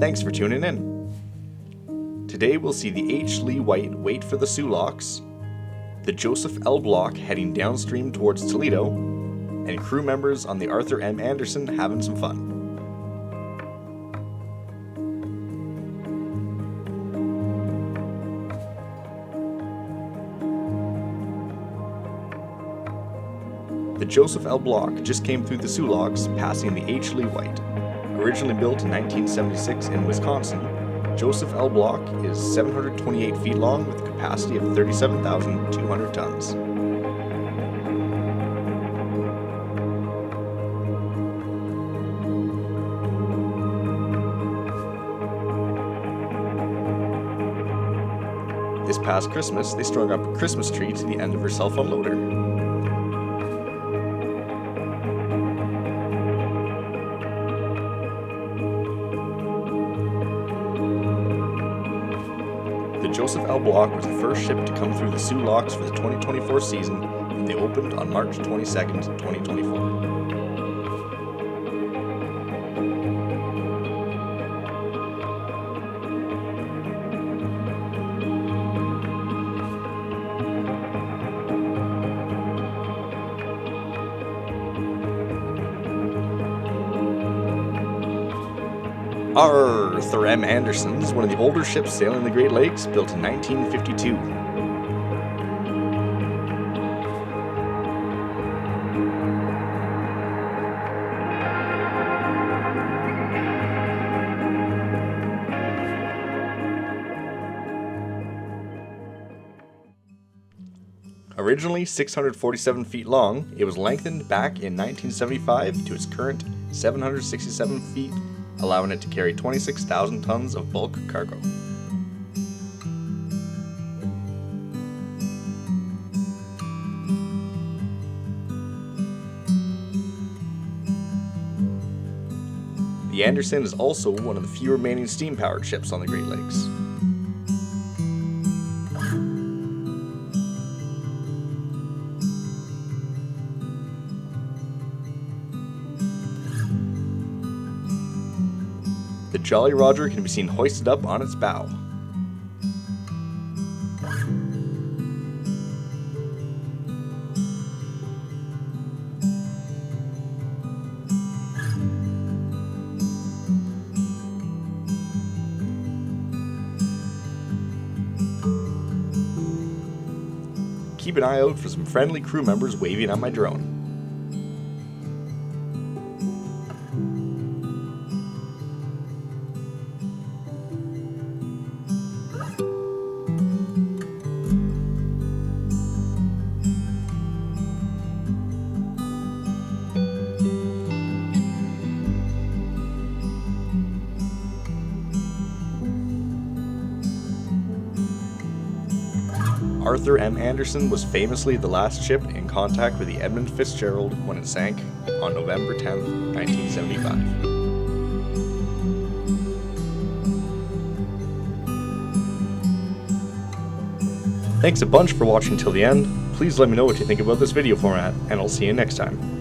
Thanks for tuning in. Today we'll see the H. Lee White wait for the Soo Locks, the Joseph L. Block heading downstream towards Toledo, and crew members on the Arthur M. Anderson having some fun. The Joseph L. Block just came through the Soo Locks, passing the H. Lee White. Originally built in 1976 in Wisconsin, Joseph L. Block is 728 feet long with a capacity of 37,200 tons. This past Christmas, they strung up a Christmas tree to the end of her cell phone loader. The Joseph L. Block was the first ship to come through the Soo Locks for the 2024 season, and they opened on March 22nd, 2024. Arthur M. Anderson is one of the older ships sailing the Great Lakes, built in 1952. Originally 647 feet long, it was lengthened back in 1975 to its current 767 feet, allowing it to carry 26,000 tons of bulk cargo. The Anderson is also one of the few remaining steam-powered ships on the Great Lakes. The Jolly Roger can be seen hoisted up on its bow. Keep an eye out for some friendly crew members waving on my drone. Arthur M. Anderson was famously the last ship in contact with the Edmund Fitzgerald when it sank on November 10, 1975. Thanks a bunch for watching till the end. Please let me know what you think about this video format, and I'll see you next time.